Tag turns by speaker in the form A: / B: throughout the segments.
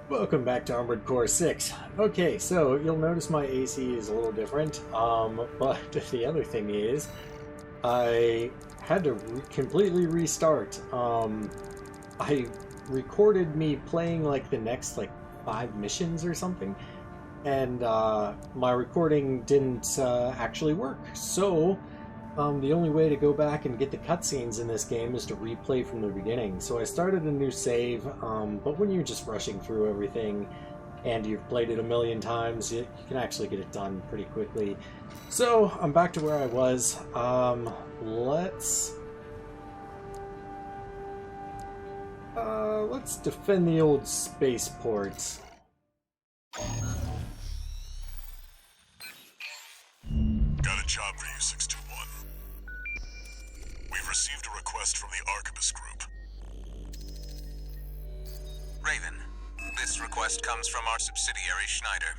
A: Welcome back to Armored Core 6. Okay, so you'll notice my AC is a little different, but the other thing is, I had to completely restart. I recorded me playing like the next 5 missions or something, and my recording didn't actually work. So the only way to go back and get the cutscenes in this game is to replay from the beginning. So I started a new save, but when you're just rushing through everything and you've played it a million times, you can actually get it done pretty quickly. So I'm back to where I was. Let's defend the old spaceport.
B: Got a job for you, 621. We've received a request from the Arquebus Group.
C: Raven, this request comes from our subsidiary Schneider.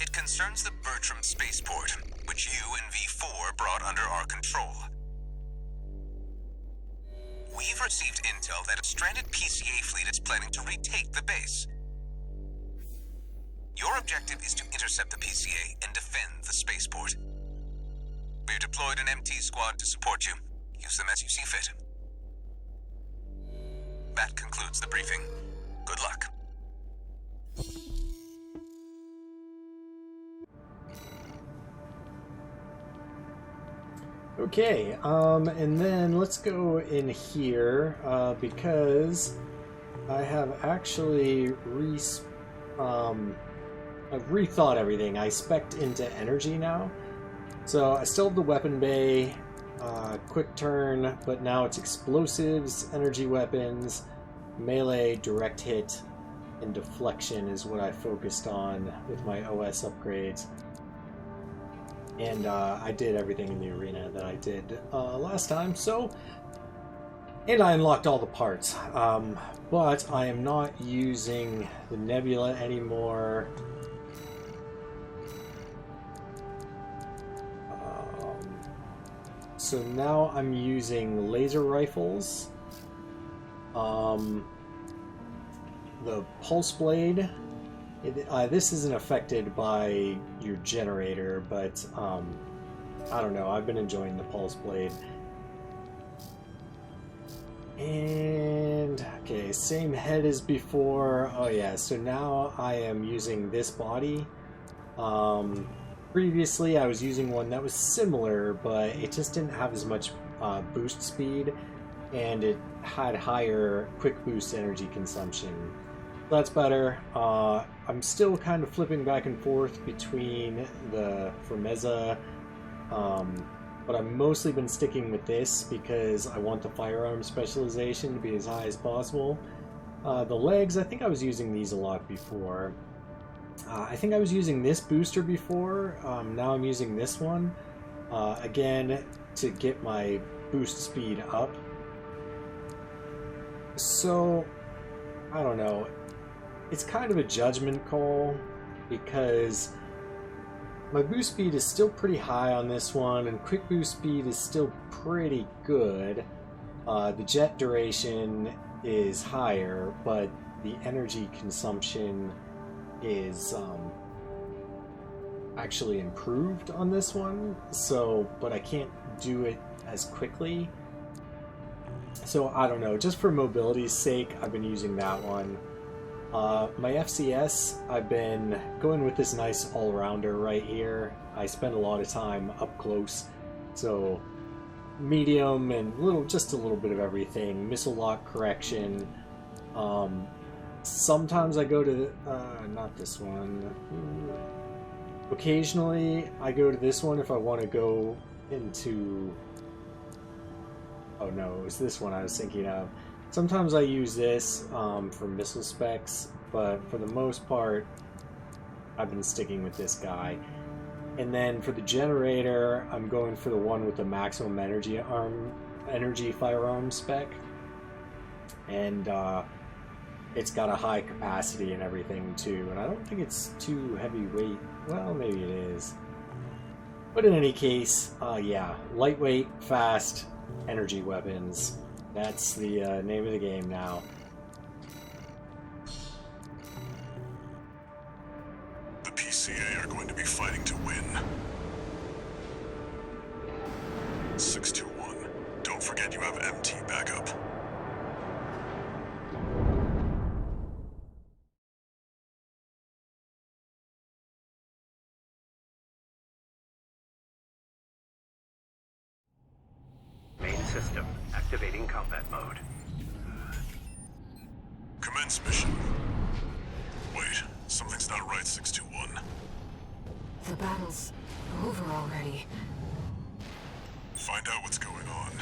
C: It concerns the Bertram spaceport, which you and V4 brought under our control. We've received intel that a stranded PCA fleet is planning to retake the base. Your objective is to intercept the PCA and defend the spaceport. We've deployed an MT squad to support you. Use them as you see fit. That concludes the briefing. Good luck.
A: Okay, and then let's go in here, because I have actually I've rethought everything. I spec'd into energy now. So I still have the weapon bay, quick turn, but now it's explosives, energy weapons, melee, direct hit, and deflection is what I focused on with my OS upgrades. And I did everything in the arena that I did last time, and I unlocked all the parts. But I am not using the Nebula anymore. So now I'm using laser rifles, the pulse blade. This isn't affected by your generator, but I don't know, I've been enjoying the pulse blade. And okay, same head as before. Oh yeah, so now I am using this body. Previously I was using one that was similar, but it just didn't have as much boost speed, and it had higher quick boost energy consumption. That's better. I'm still kind of flipping back and forth between the Firmeza, but I've mostly been sticking with this because I want the firearm specialization to be as high as possible. The legs, I think I was using these a lot before. I think I was using this booster before. Now I'm using this one, again, to get my boost speed up. So, I don't know. It's kind of a judgment call, because my boost speed is still pretty high on this one, and quick boost speed is still pretty good. The jet duration is higher, but the energy consumption is actually improved on this one. So, but I can't do it as quickly. So I don't know, just for mobility's sake, I've been using that one. My FCS, I've been going with this nice all-rounder right here. I spend a lot of time up close, so medium and just a little bit of everything. Missile lock correction. Sometimes I go to not this one. Occasionally I go to this one if I want to go into... Oh no, it was this one I was thinking of. Sometimes I use this for missile specs, but for the most part, I've been sticking with this guy. And then for the generator, I'm going for the one with the maximum energy firearm spec. And it's got a high capacity and everything too. And I don't think it's too heavyweight. Well, maybe it is. But in any case, yeah, lightweight, fast, energy weapons. That's the name of the game now.
B: PCA are going to be fighting to win. 621. Don't forget you have MT backup.
D: Main system activating combat mode.
B: Commence mission. Wait, something's not right, 621.
E: The battle's over already.
B: Find out what's going on.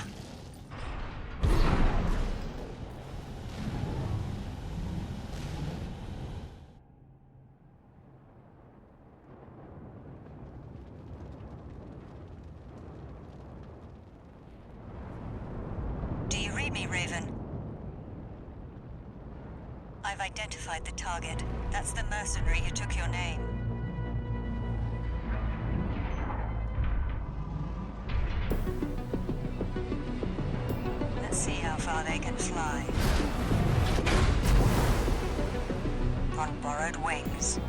F: Do you read me, Raven? I've identified the target. That's the mercenary who took your name. Let's see how far they can fly. On borrowed wings.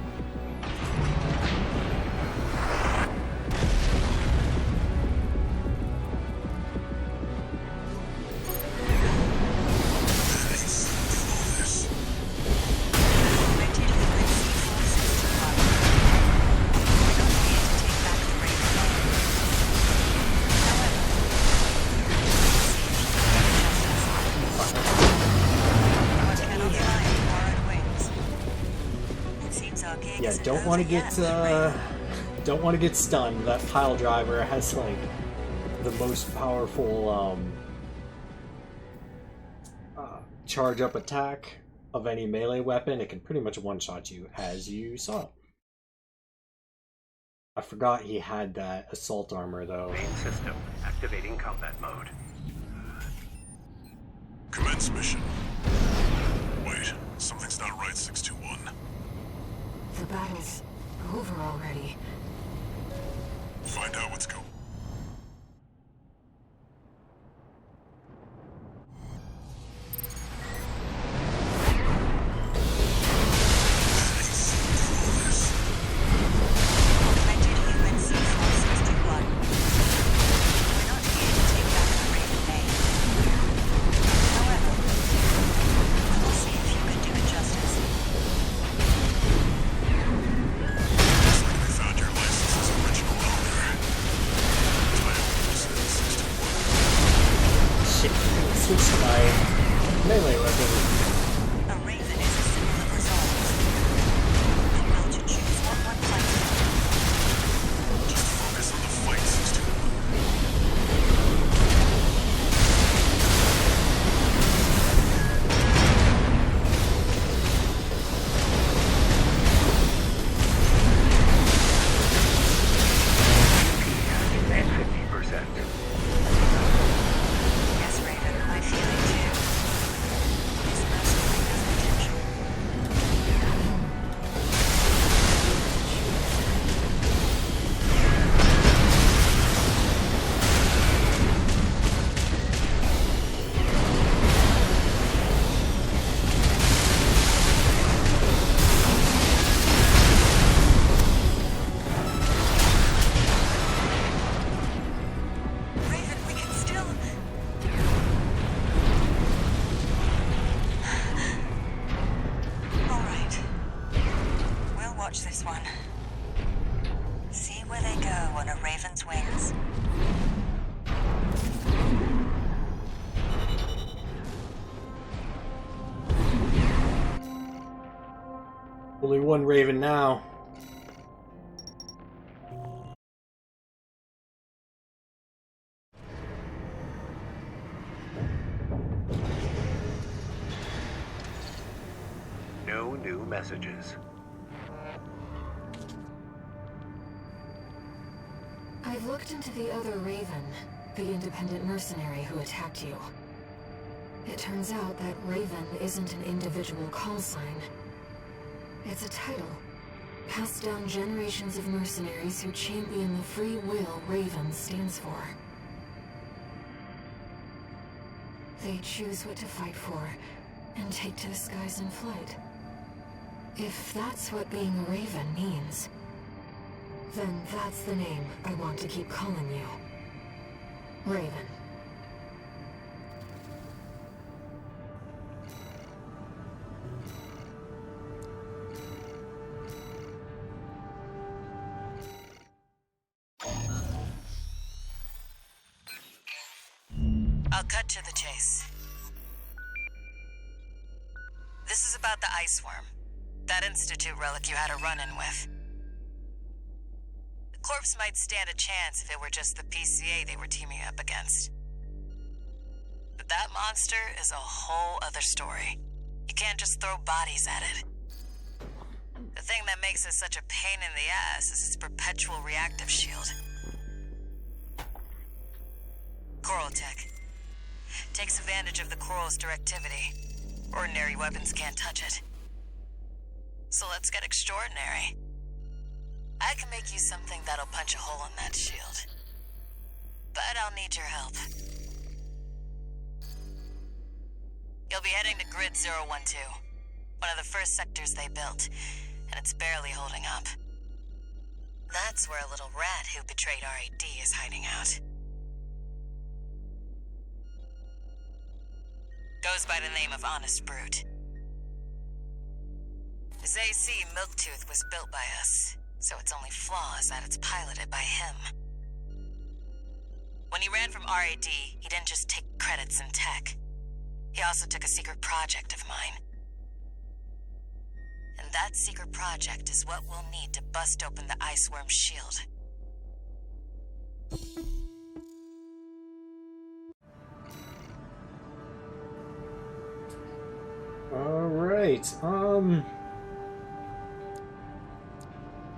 A: Yeah, don't want to get stunned. That pile driver has like the most powerful charge up attack of any melee weapon. It can pretty much one-shot you, as you saw. I forgot he had that assault armor though.
D: Main system activating combat mode.
B: Commence mission. Wait, something's not right, 621.
E: The battle's over already.
B: Find out what's going on.
A: Switch to my melee weapon.
F: A raven is a symbol of resolve. The will to choose what one fights for.
B: Just focus on the fight, 621.
D: At 50%.
F: Yes, Raven, I feel it too. This mercenary has potential. Raven, we can still... All right. We'll watch this one. See where they go on a raven's wings.
A: Only one Raven now.
D: No new messages.
E: I've looked into the other Raven, the independent mercenary who attacked you. It turns out that Raven isn't an individual call sign. It's a title, passed down generations of mercenaries who champion the free will Raven stands for. They choose what to fight for, and take to the skies in flight. If that's what being a Raven means, Then that's the name I want to keep calling you. Raven.
F: I'll cut to the chase. This is about the ice worm. That Institute relic you had a run-in with. The corpse might stand a chance if it were just the PCA they were teaming up against. But that monster is a whole other story. You can't just throw bodies at it. The thing that makes it such a pain in the ass is its perpetual reactive shield. Coral tech. Takes advantage of the coral's directivity. Ordinary weapons can't touch it. So let's get extraordinary. I can make you something that'll punch a hole in that shield. But I'll need your help. You'll be heading to Grid 012, one of the first sectors they built, and it's barely holding up. That's where a little rat who betrayed RAD is hiding out. Goes by the name of Honest Brute. His AC Milktooth was built by us, so its only flaw is that it's piloted by him. When he ran from RAD, he didn't just take credits in tech. He also took a secret project of mine. And that secret project is what we'll need to bust open the Iceworm's shield.
A: Alright,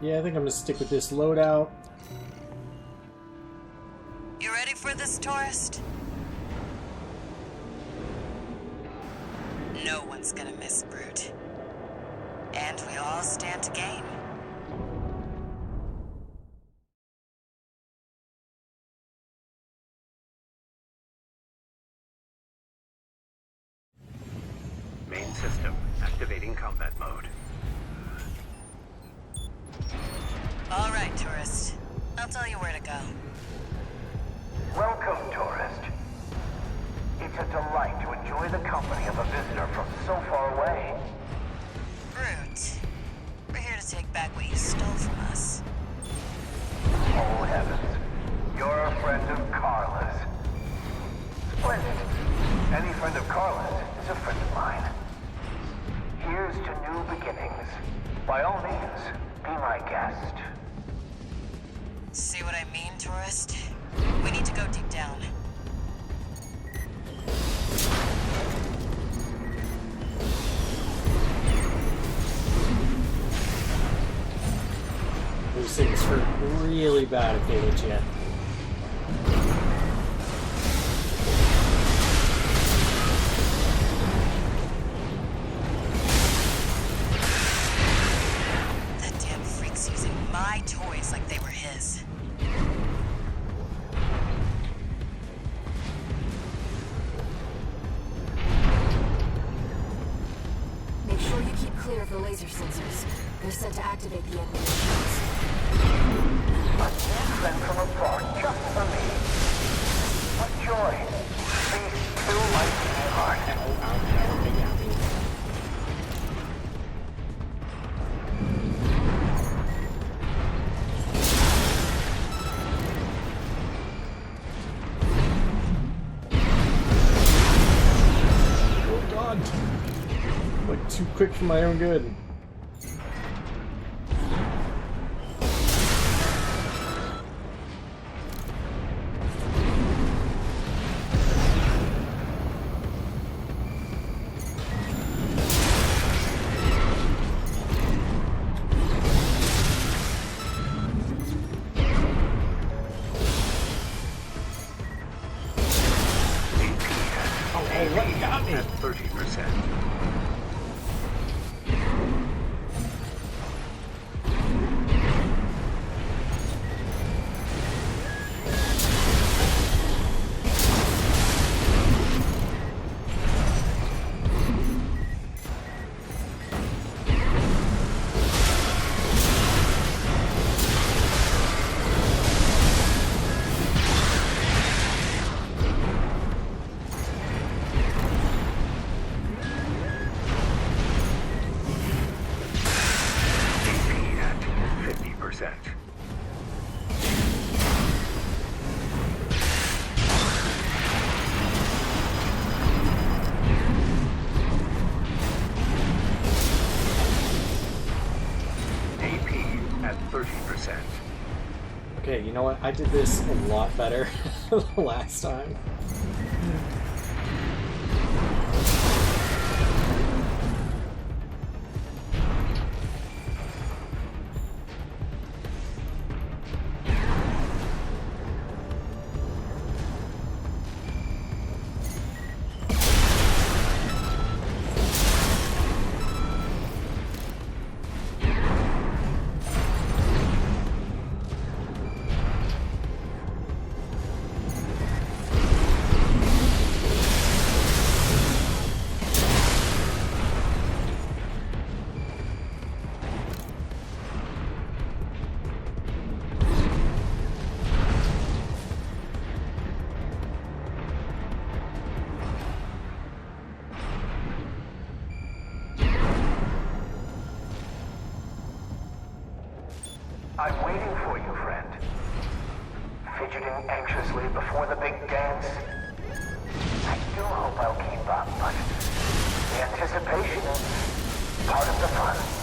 A: yeah, I think I'm gonna stick with this loadout.
F: You ready for this, tourist? No one's gonna miss Brute. And we all stand to gain.
D: Main system activating combat mode.
F: All right, tourist. I'll tell you where to go.
G: Welcome, tourist. It's a delight to enjoy the company of a visitor from so far away.
F: Brute. We're here to take back what you stole from us.
G: Oh, heavens. You're a friend of Carla's. Splendid. Any friend of Carla's is a friend of mine. Here's to new beginnings. By all means, be my guest.
F: See what I mean, tourist? We need to go deep down.
A: Those things hurt really bad if they hit you.
F: That damn freak's using my toys like they were his.
E: Make sure you keep clear of the laser sensors. They're set to activate the enemy shields.
G: A gift sent from afar just for me. What joy. Please fill my beating heart.
A: Oh god! Like, too quick for my own good.
D: At 30%.
A: you know what? I did this a lot better last time.
G: I'm waiting for you, friend. Fidgeting anxiously before the big dance. I do hope I'll keep up, but the anticipation is part of the fun.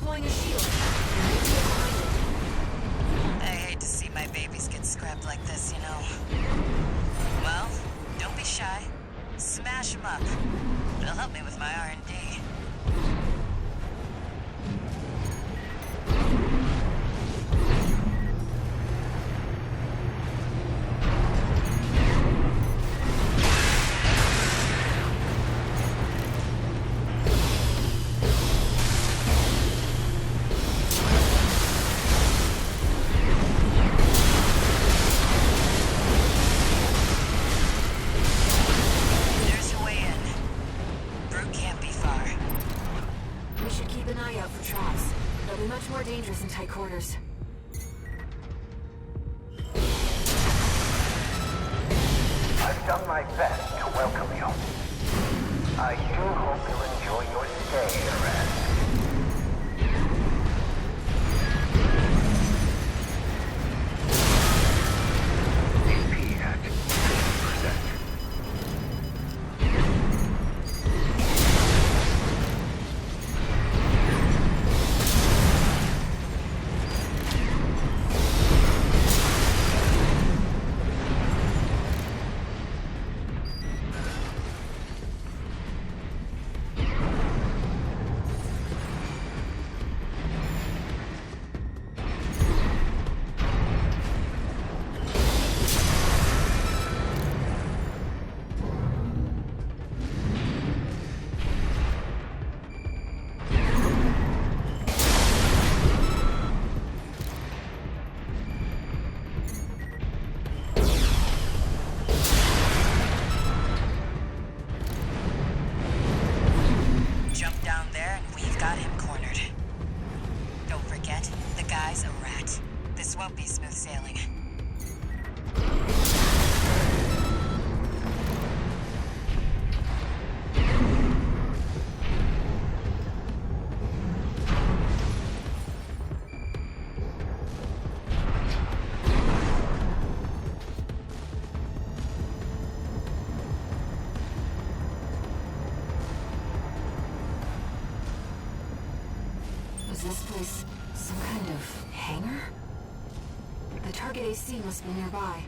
E: deploying a shield.
F: I hate to see my babies get scrapped like this, you know. Well, don't be shy. Smash them up. It'll help me with my R&D.
E: Dangerous in tight quarters.
G: I've done my best to welcome you. I do hope you'll enjoy your stay here, Red. AP at 50%.
E: this place some kind of hangar? The target AC must be nearby.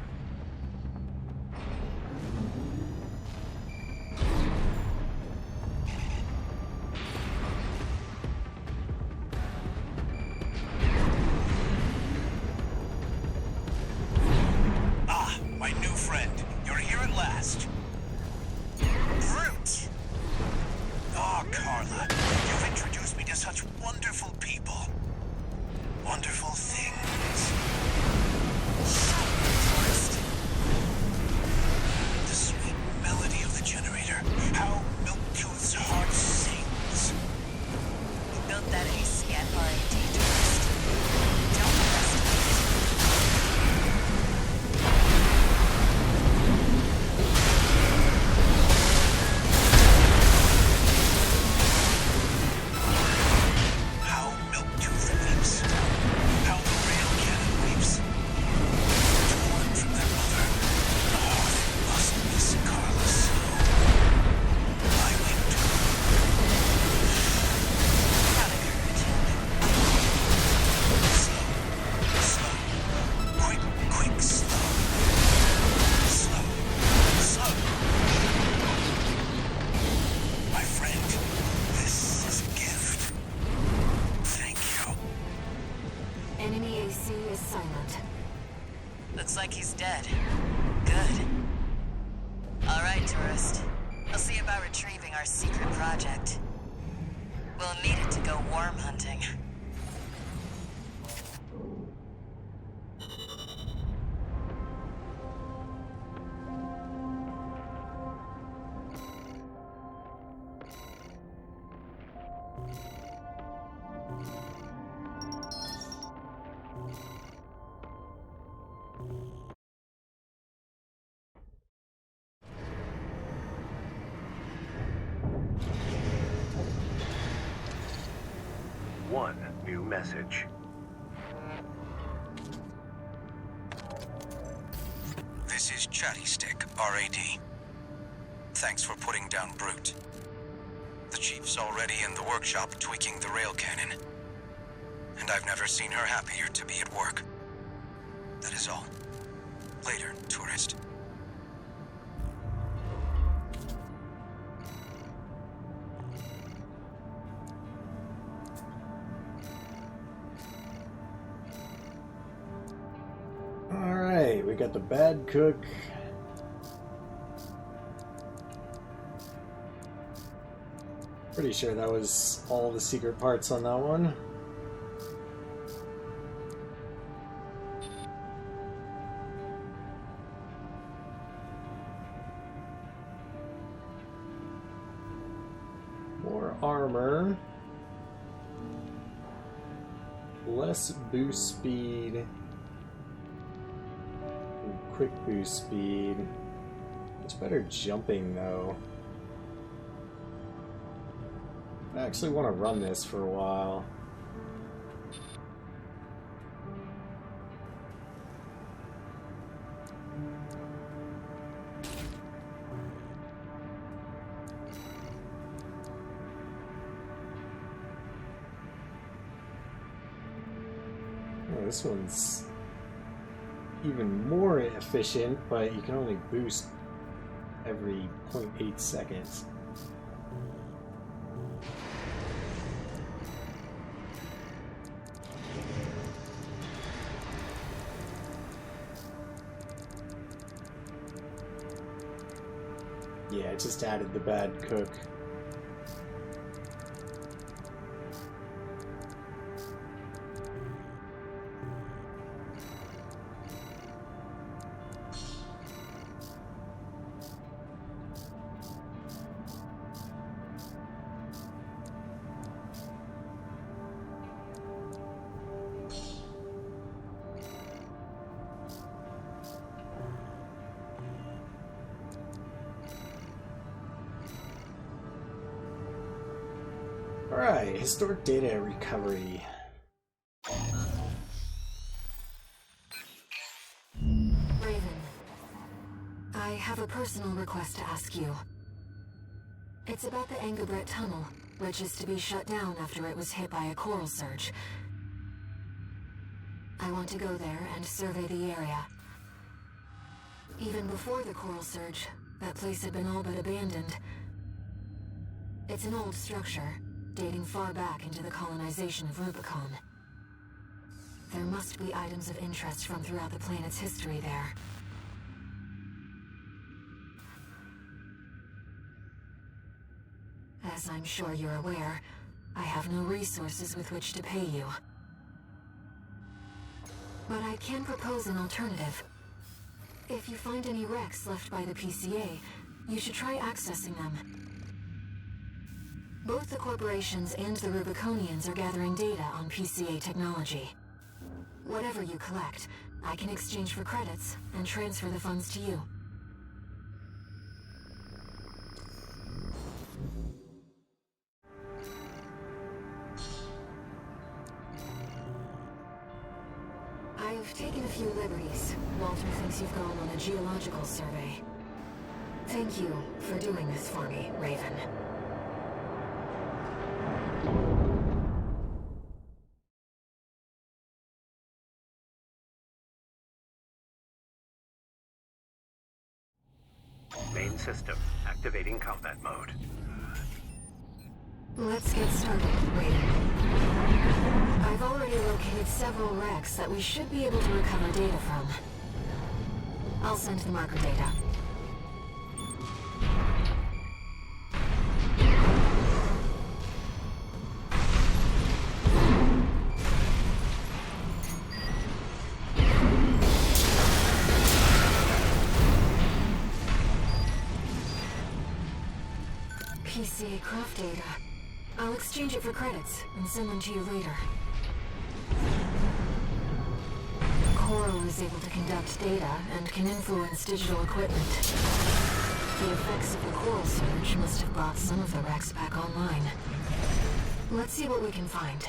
C: Ah, my new friend. You're here at last. Brute! Oh, Carla, you've introduced me to such wonderful people. Wonderful things. First, the sweet melody of the generator. How Milktooth's heart sings.
F: We built that AC at RAD tourist. Don't underestimate.
C: How Milktooth weeps. How the rail cannon weeps. Torn from their mother. Oh, they must miss Carla so. I weep too.
F: How to courage.
C: Slow. Slow. Quick, quick, slow. Slow. Slow. My friend, this is a gift. Thank you.
E: Enemy AC is silent.
F: Looks like he's dead. Good. All right, tourist. I'll see about retrieving our secret project. We'll need it to go worm hunting.
D: One new message.
C: This is Chatty Stick, RAD. Thanks for putting down Brute. The Chief's already in the workshop tweaking the rail cannon. And I've never seen her happier to be at work. That is all. Later, tourist.
A: Alright, we got the bad cook. Pretty sure that was all the secret parts on that one. More armor. Less boost speed. And quick boost speed. Much better jumping though. I actually want to run this for a while. Oh, this one's even more efficient, but you can only boost every 0.8 seconds. Yeah, I just added the bad cook. Alright, historic data recovery.
E: Raven, I have a personal request to ask you. It's about the Angabret tunnel. which is to be shut down after it was hit by a coral surge. I want to go there and survey the area. Even before the coral surge, that place had been all but abandoned. It's an old structure, dating far back into the colonization of Rubicon. There must be items of interest from throughout the planet's history there. As I'm sure you're aware, I have no resources with which to pay you. But I can propose an alternative. If you find any wrecks left by the PCA, you should try accessing them. Both the corporations and the Rubiconians are gathering data on PCA technology. Whatever you collect, I can exchange for credits and transfer the funds to you. I've taken a few liberties. Walter thinks you've gone on a geological survey. Thank you for doing this for me, Raven.
D: Main system activating combat mode.
E: Let's get started, Raven. I've already located several wrecks that we should be able to recover data from. I'll send the marker data. PCA craft data. I'll exchange it for credits and send them to you later. Coral is able to conduct data and can influence digital equipment. The effects of the coral surge must have brought some of the wrecks back online. Let's see what we can find.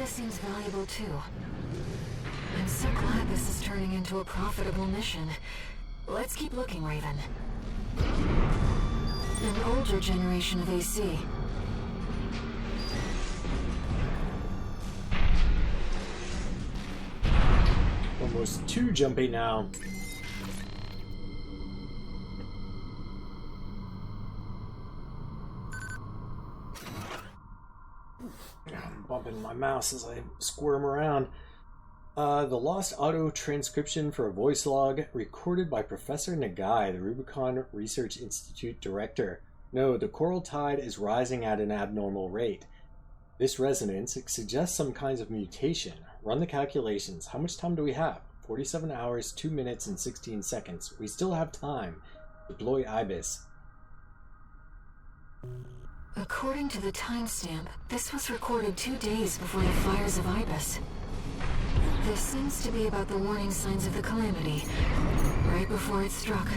E: Seems valuable too. I'm so glad this is turning into a profitable mission. Let's keep looking, Raven. An older generation of AC.
A: Almost too jumpy now. I'm bumping my mouse as I squirm around. The lost auto transcription for a voice log recorded by Professor Nagai, the Rubicon Research Institute director. No, the coral tide is rising at an abnormal rate. This resonance suggests some kinds of mutation. Run the calculations. How much time do we have? 47 hours, 2 minutes, and 16 seconds. We still have time. Deploy IBIS.
E: According to the timestamp, this was recorded 2 days before the fires of Ibis. This seems to be about the warning signs of the calamity, right before it struck.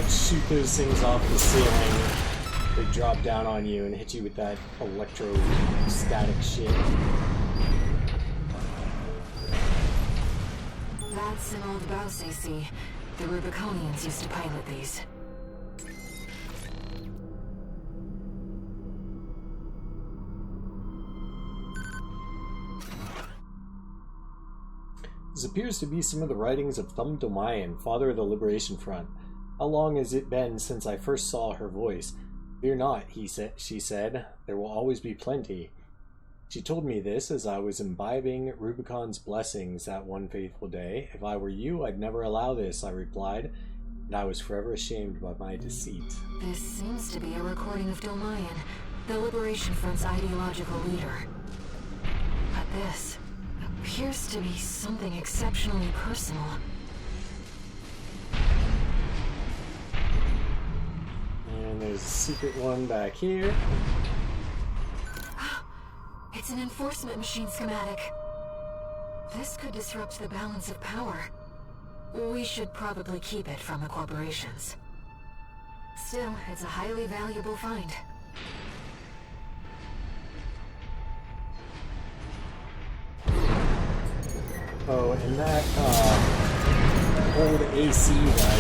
E: Shoot those things off the ceiling, they drop down on you and hit you with that electrostatic shit. That's an old Baus AC. The Rubiconians used to pilot these.
A: This appears to be some of the writings of Thumb Domayan, father of the Liberation Front. How long has it been since I first saw her voice? Fear not, she said. There will always be plenty. She told me this as I was imbibing Rubicon's blessings that one faithful day. If I were you, I'd never allow this, I replied, and I was forever ashamed by my deceit.
E: This seems to be a recording of Domayan, the Liberation Front's ideological leader. But this appears to be something exceptionally personal.
A: And there's a secret one back here.
E: It's an enforcement machine schematic. This could disrupt the balance of power. We should probably keep it from the corporations. Still, it's a highly valuable find.
A: Oh, and that old AC that I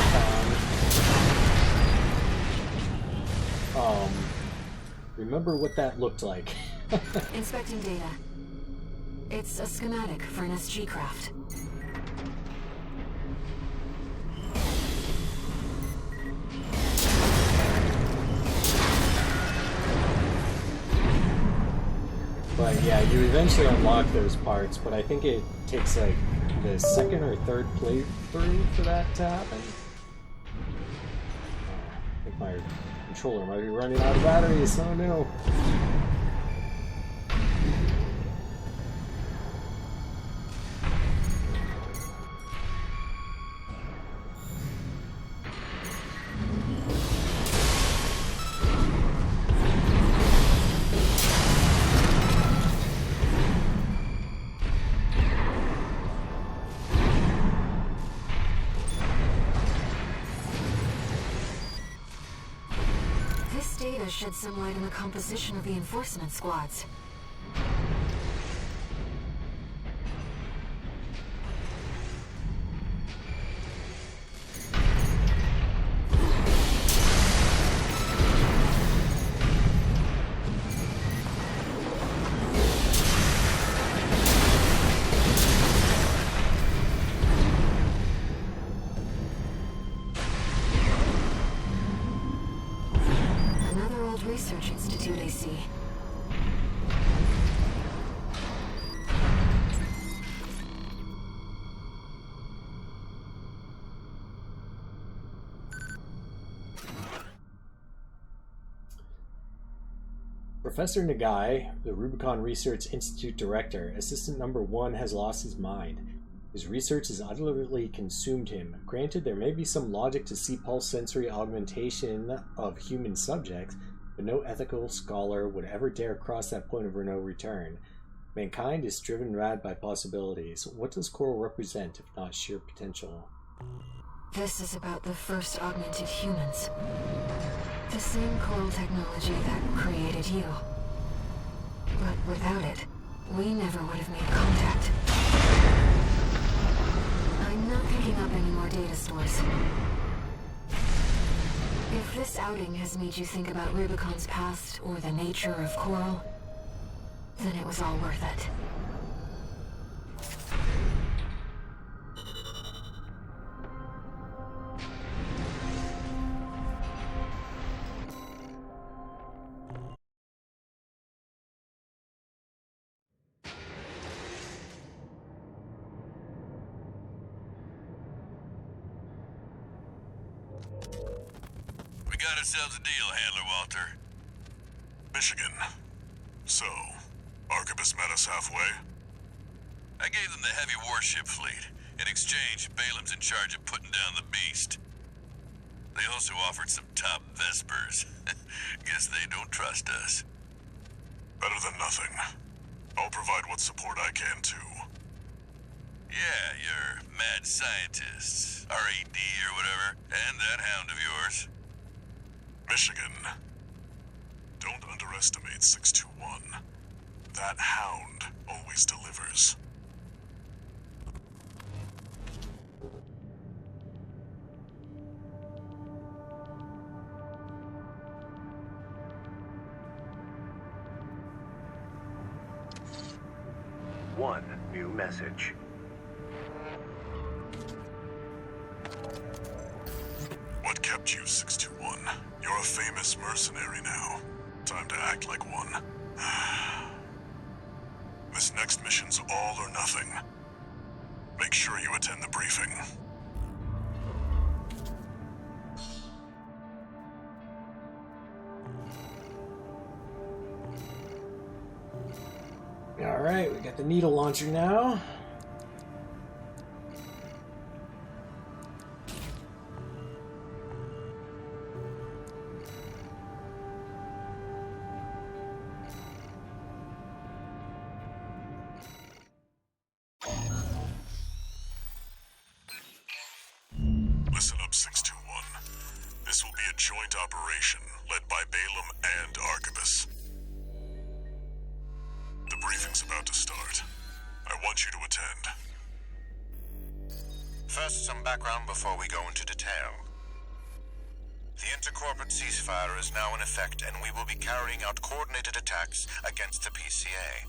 A: found. Remember what that looked like.
E: Inspecting data. It's a schematic for an SG craft.
A: But yeah, you eventually unlock those parts, but I think it takes like the second or third playthrough for that to happen. I think my controller might be running out of batteries, oh no.
E: Data shed some light on the composition of the enforcement squads. Research Institute AC.
A: Professor Nagai, the Rubicon Research Institute Director, Assistant Number 1 has lost his mind. His research has utterly consumed him. Granted, there may be some logic to see pulse sensory augmentation of human subjects, but no ethical scholar would ever dare cross that point of no return. Mankind is driven mad by possibilities. What does Coral represent, if not sheer potential?
E: This is about the first augmented humans. The same Coral technology that created you. But without it, we never would have made contact. I'm not picking up any more data stores. If this outing has made you think about Rubicon's past or the nature of Coral, then it was all worth it.
B: Got ourselves a deal, Handler Walter. Michigan. So, Arquebus met us halfway? I gave them the heavy warship fleet. In exchange, Balaam's in charge of putting down the beast. They also offered some top Vespers. Guess they don't trust us. Better than nothing. I'll provide what support I can, too. Yeah, your mad scientists, RAD or whatever, and that hound of yours. Michigan. Don't underestimate 621. That hound always delivers.
D: One new message.
B: What kept you, 621? You're a famous mercenary now. Time to act like one. This next mission's all or nothing. Make sure you attend the briefing.
A: Alright, we got the needle launcher now.
B: Listen up, 621. This will be a joint operation led by Balaam and Arquebus. The briefing's about to start. I want you to attend.
C: First, some background before we go into detail. The intercorporate ceasefire is now in effect, and we will be carrying out coordinated attacks against the PCA.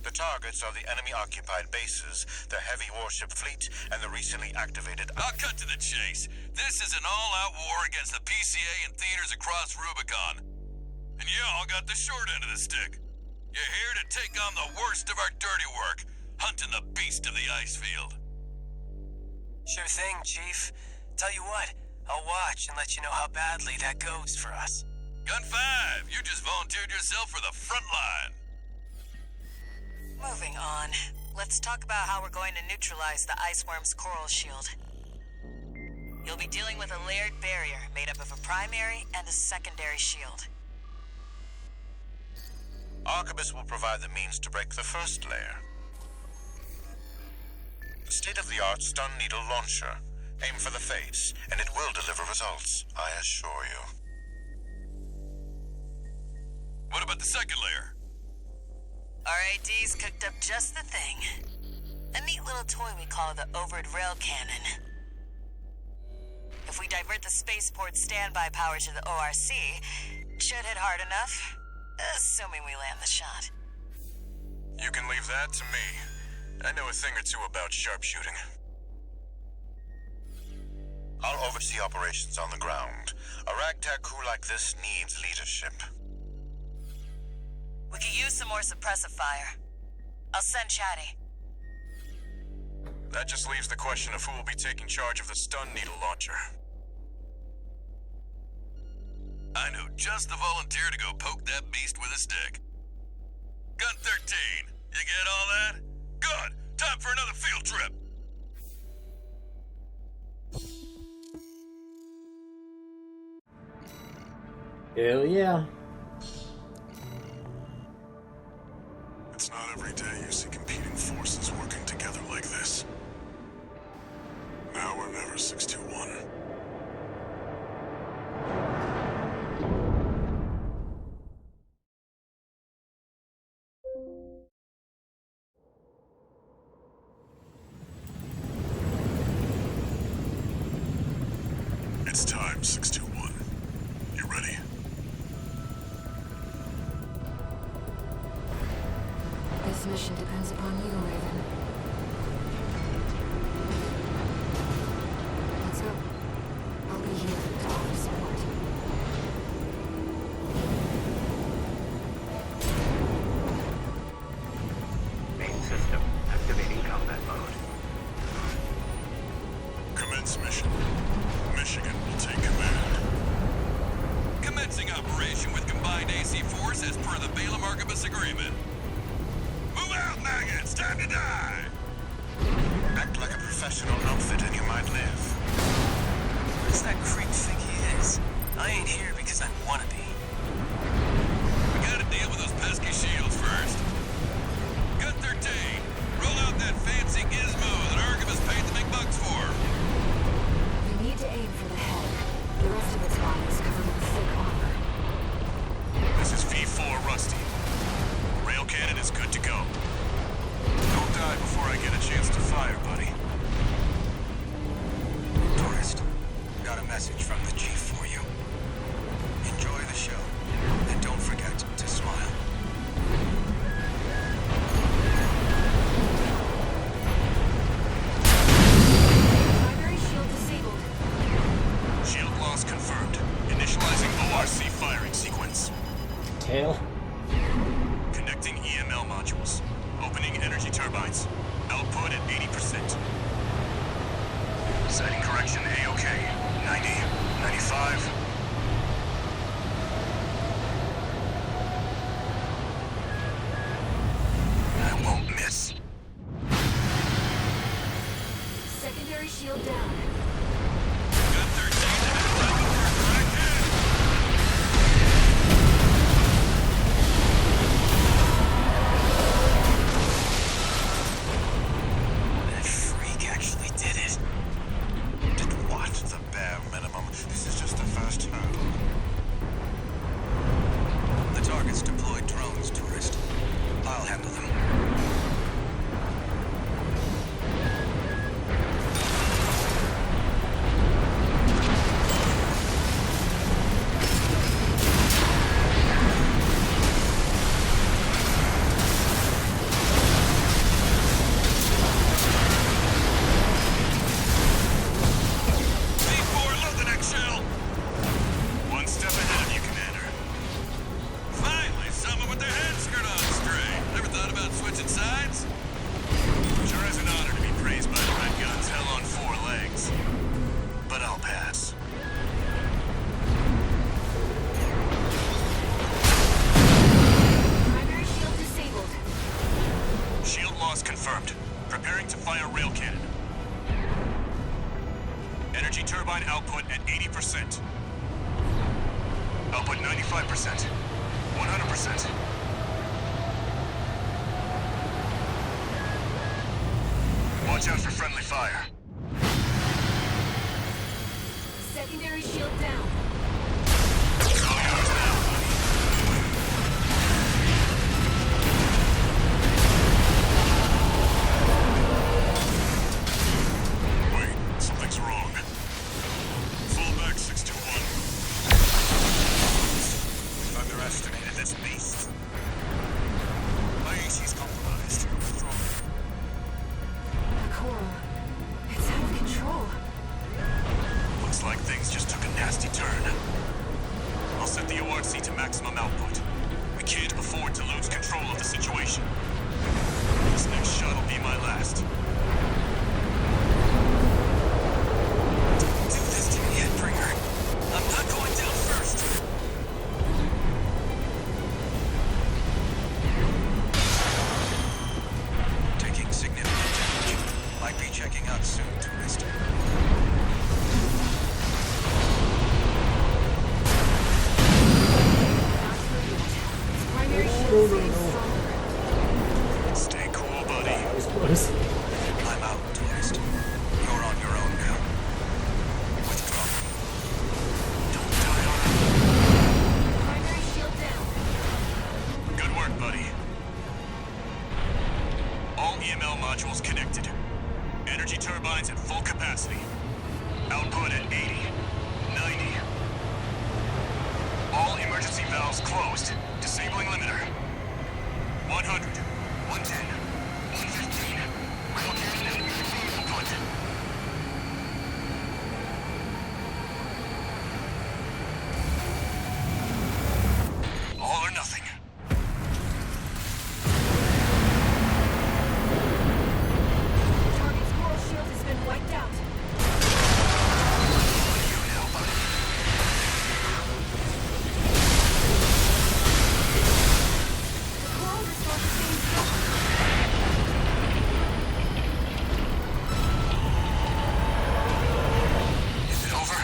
C: The targets are the enemy-occupied bases, the heavy warship fleet, and the recently activated...
B: I'll cut to the chase. This is an all-out war against the PCA and theaters across Rubicon. And y'all got the short end of the stick. You're here to take on the worst of our dirty work, hunting the beast of the ice field.
H: Sure thing, Chief. Tell you what, I'll watch and let you know how badly that goes for us.
B: Gun 5, you just volunteered yourself for the front line.
F: Moving on. Let's talk about how we're going to neutralize the Iceworm's coral shield. You'll be dealing with a layered barrier made up of a primary and a secondary shield.
C: Arquebus will provide the means to break the first layer. The state-of-the-art stun needle launcher. Aim for the face, and it will deliver results, I assure you.
B: What about the second layer?
F: RAD's cooked up just the thing. A neat little toy we call the overed rail cannon. If we divert the spaceport standby power to the ORC, should hit hard enough, assuming we land the shot.
C: You can leave that to me. I know a thing or two about sharpshooting. I'll oversee operations on the ground. A ragtag crew like this needs leadership.
F: We could use some more suppressive fire. I'll send Chatty.
C: That just leaves the question of who will be taking charge of the stun needle launcher.
B: I know just the volunteer to go poke that beast with a stick. Gun 13, you get all that? Good! Time for another field trip!
A: Hell yeah.
B: It's not every day you see competing forces working together like this. Now or never, 621. It's time, 621. You ready?
E: This mission depends upon you, Raven. Let's go. I'll be here to offer support.
D: Main system activating combat mode.
B: Commence mission. Michigan will take command. Commencing operation with combined AC force as per the Balaam Arquebus agreement. Move out, maggots! Time to die!
C: Act like a professional outfit and you might live.
H: Who does that creep think he is? I ain't here because I wanna be.
B: We gotta deal with those pesky shields first. Gun 13, roll out that fancy gizmo that Arquebus paid the big bucks for.
E: You need to aim for the head. The rest of its body is covered in thick armor.
B: This is V4 Rusty. Rail cannon is good to go. Don't die before I get a chance to fire, buddy.
C: Tourist, got a message from the chief for you. Enjoy the show.
B: output at 80%. Sighting correction A-OK. 90, 95. I won't miss.
E: Secondary shield down.
B: Got 13
C: That freak actually did it. Did what? The bare minimum. This is just the first hurdle. The target's deployed drones, tourist. I'll handle them.
B: V4, load the next shell! One step ahead of you, Commander. Finally, someone with their head skirt on straight. Never thought about switching sides? Sure is an honor to be praised by the Red Guns hell on 4 legs. But I'll pass.
E: Primary shield disabled.
B: Shield loss confirmed. Preparing to fire rail cannon. Energy turbine output at 80%. Output 95%. 100%. Watch out for friendly fire.
E: Secondary shield down.
B: All yours now, buddy. Wait, something's wrong. Fallback 621. Underestimated this beast. My AC's compromised.
E: The coral. It's out of control.
B: Looks like things just took a nasty turn. I'll set the ORC to maximum output. We can't afford to lose control of the situation. This next shot will be my last.
C: Don't do this to me, Headbringer. I'm not going down first. Taking significant damage. Might be checking out soon, tourist.
E: Primary shield stays stronger.
B: Stay cool, buddy.
A: That was close.
C: I'm out, tourist. You're on your own now. Withdraw.
B: Don't die on it.
E: Primary shield down.
B: Good work, buddy. All EML modules connected. Energy turbines at full capacity. Output at 80, 90. All emergency valves closed. Disabling limiter. 100, 110, 115. Rail cannon and input. All or nothing.
E: Target's coral shield has been wiped out.
B: You now, buddy.
E: The coral restored the same structure.
B: Is it over?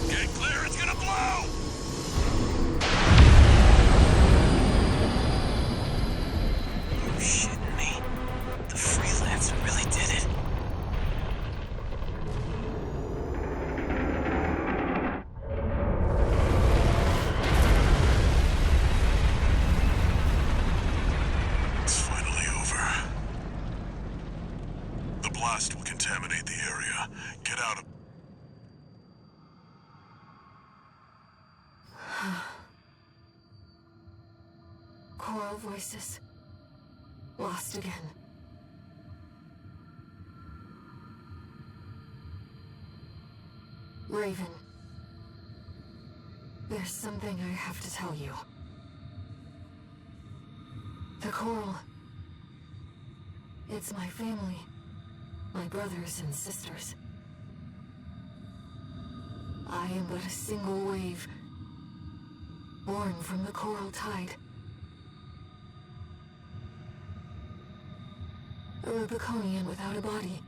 B: Get clear, it's gonna blow!
C: You shitting me? The freelancer really did it.
B: It's finally over. The blast will contaminate the area. Get out of...
E: Coral voices. Lost again. Raven. There's something I have to tell you. The coral... It's my family. My brothers and sisters. I am but a single wave, born from the coral tide. A Rubiconian without a body.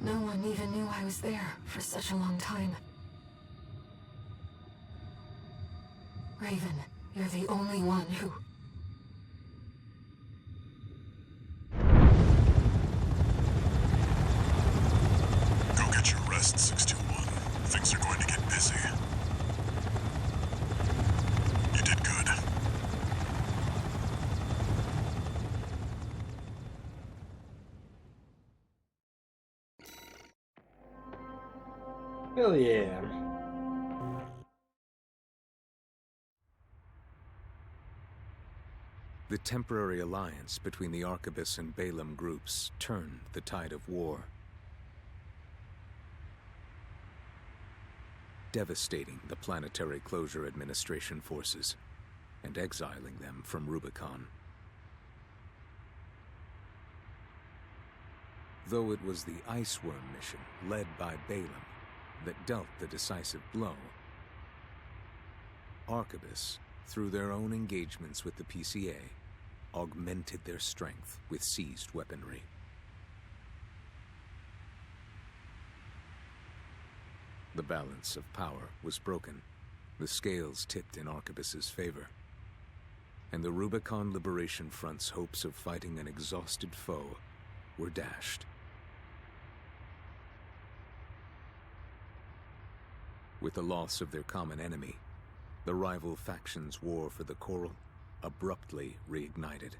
E: No one even knew I was there for such a long time. Raven, you're the only one who...
B: Go get your rest, 621. Things are going to get busy. You did good.
A: Hell yeah.
I: The temporary alliance between the Arquebus and Balaam groups turned the tide of war, devastating the Planetary Closure Administration forces and exiling them from Rubicon. Though it was the Iceworm mission led by Balaam that dealt the decisive blow, Arquebus, through their own engagements with the PCA, augmented their strength with seized weaponry. The balance of power was broken, the scales tipped in Arquebus's favor, and the Rubicon Liberation Front's hopes of fighting an exhausted foe were dashed. With the loss of their common enemy, the rival factions' war for the Coral abruptly reignited.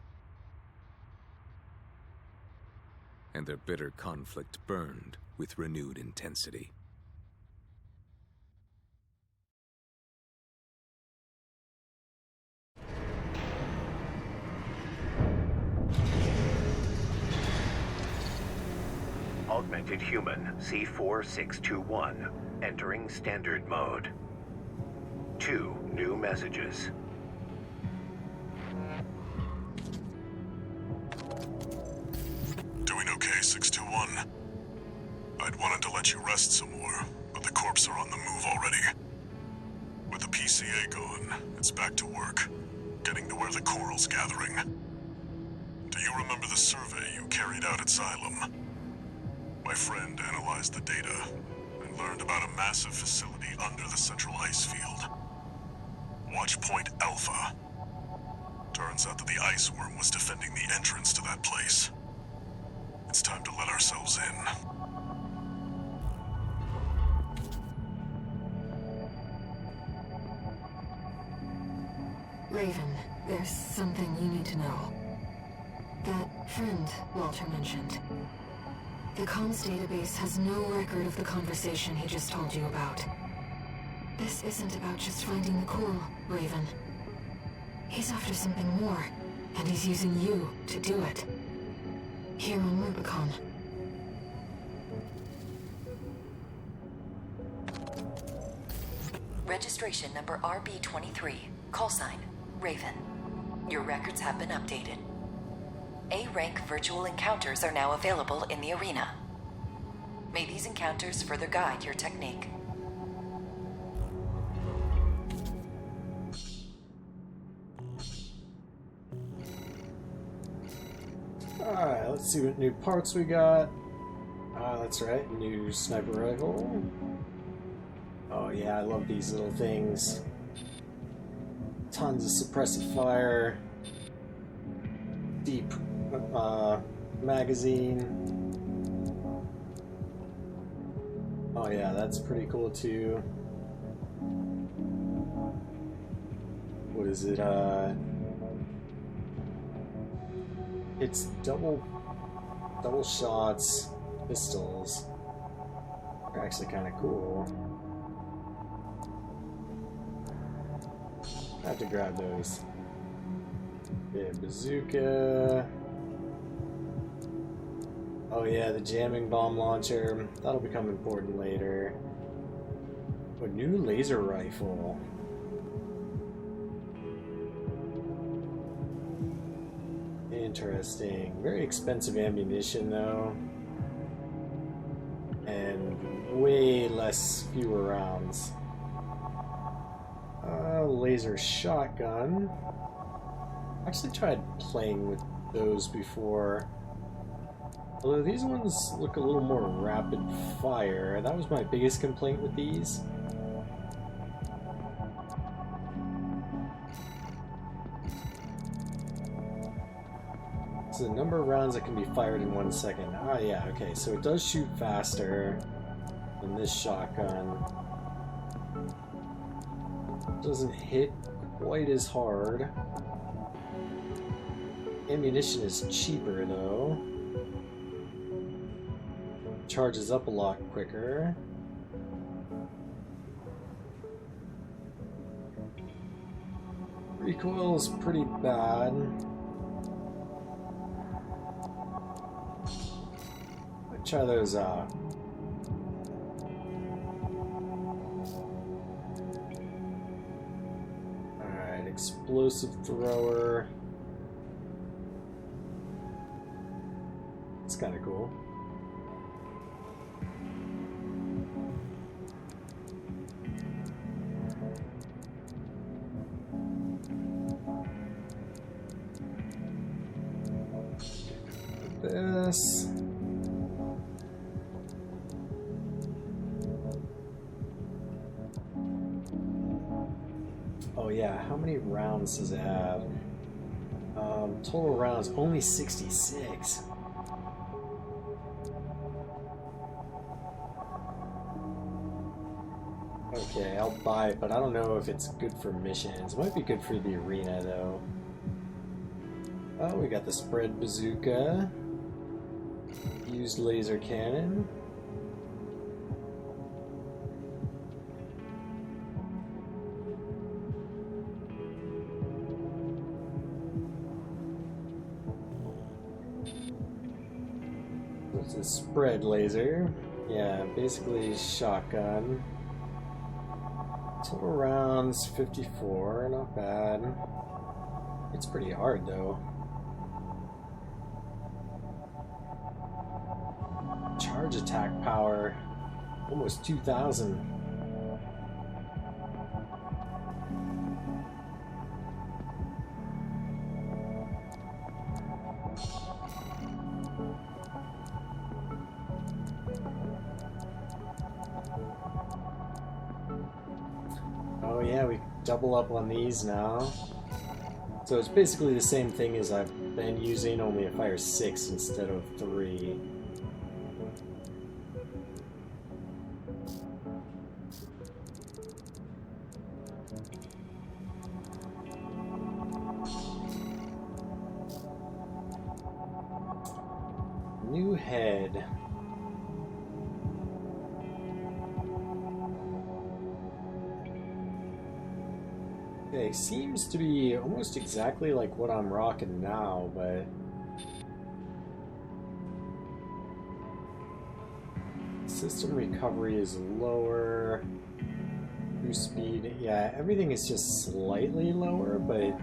I: And their bitter conflict burned with renewed intensity.
D: Augmented Human C4621, entering Standard Mode. 2 new messages.
B: Doing okay, 621? I'd wanted to let you rest some more, but the corps are on the move already. With the PCA gone, it's back to work, getting to where the Coral's gathering. Do you remember the survey you carried out at Xylem? My friend analyzed the data and learned about a massive facility under the central ice field. Watch Point Alpha. Turns out that the ice worm was defending the entrance to that place. It's time to let ourselves in.
E: Raven, there's something you need to know. That friend Walter mentioned. The comms database has no record of the conversation he just told you about. This isn't about just finding the coral, Raven. He's after something more, and he's using you to do it. Here on Rubicon.
J: Registration number RB23, call sign, Raven. Your records have been updated. A-rank virtual encounters are now available in the arena. May these encounters further guide your technique.
A: Alright, let's see what new parts we got. That's right, new sniper rifle. Oh yeah, I love these little things. Tons of suppressive fire. Deep magazine. Oh yeah, that's pretty cool too. What is it? It's double shots, pistols. They're actually kind of cool. I have to grab those. Yeah, bazooka. Oh yeah, the jamming bomb launcher. That'll become important later. A new laser rifle. Interesting. Very expensive ammunition, though. And way fewer rounds. Laser shotgun. I actually tried playing with those before. Although these ones look a little more rapid fire. That was my biggest complaint with these. So the number of rounds that can be fired in 1 second. Ah, yeah, okay, so it does shoot faster than this shotgun. Doesn't hit quite as hard. Ammunition is cheaper, though. Charges up a lot quicker. Recoil's pretty bad. Let's try those out. Alright, explosive thrower. It's kind of cool. This. Oh yeah, how many rounds does it have? Total rounds, only 66. Okay, I'll buy it, but I don't know if it's good for missions. It might be good for the arena, though. Oh, we got the spread bazooka. Used laser cannon. What's a spread laser? Yeah, basically shotgun. Total rounds 54, not bad. It's pretty hard though. Charge attack power, almost 2,000. Oh yeah, we double up on these now. So it's basically the same thing as I've been using, only it fires 6 instead of 3. New head. Okay, seems to be almost exactly like what I'm rocking now, but system recovery is lower. Boost speed, yeah, everything is just slightly lower, but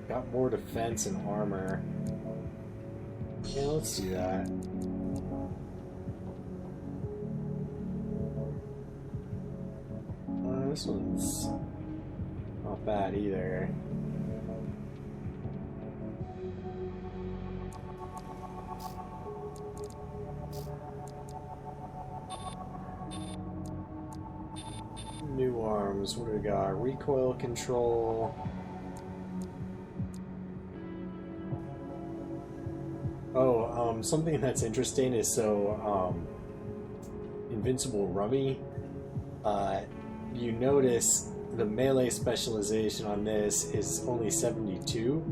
A: got more defense and armor. Yeah, let's do that. This one's not bad either. New arms, what do we got? Recoil control. Oh, something that's interesting is Invincible Rummy. You notice the melee specialization on this is only 72.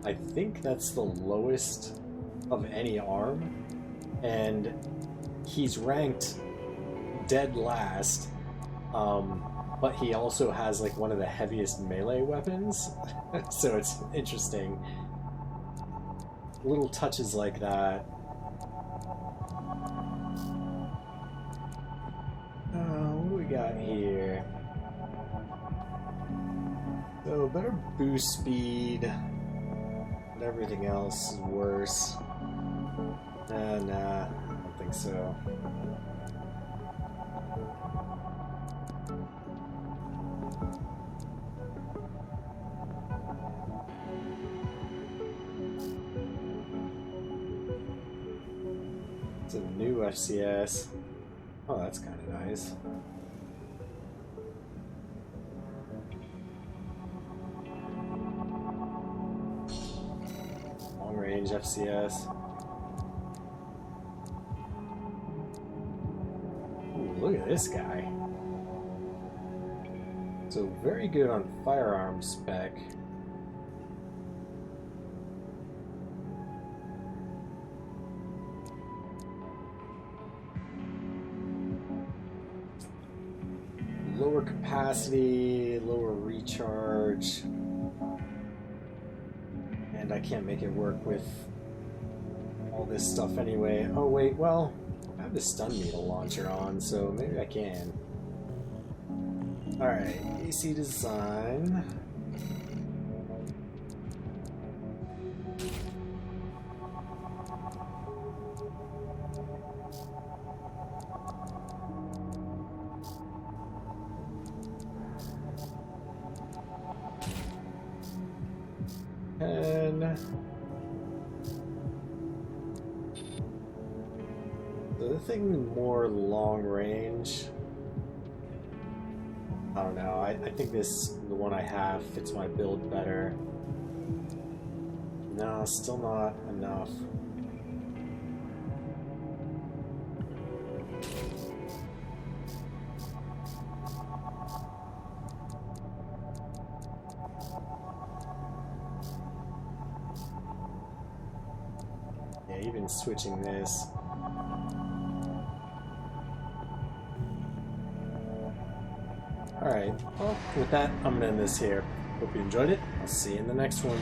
A: I think that's the lowest of any arm, and he's ranked dead last, but he also has like one of the heaviest melee weapons. So it's interesting. Little touches like that. What do we got here? So better boost speed. And everything else is worse. Nah, I don't think so. It's a new FCS. Oh, that's kind of nice. Long range FCS. Ooh, look at this guy. So very good on firearm spec. Lower capacity, lower recharge, and I can't make it work with all this stuff anyway. Oh wait, well, I have the stun needle launcher on, so maybe I can. Alright, AC design. And the thing more long range. I don't know. I think the one I have fits my build better. No, still not enough. Yeah, even switching this. Alright, well, with that, I'm going to end this here. Hope you enjoyed it. I'll see you in the next one.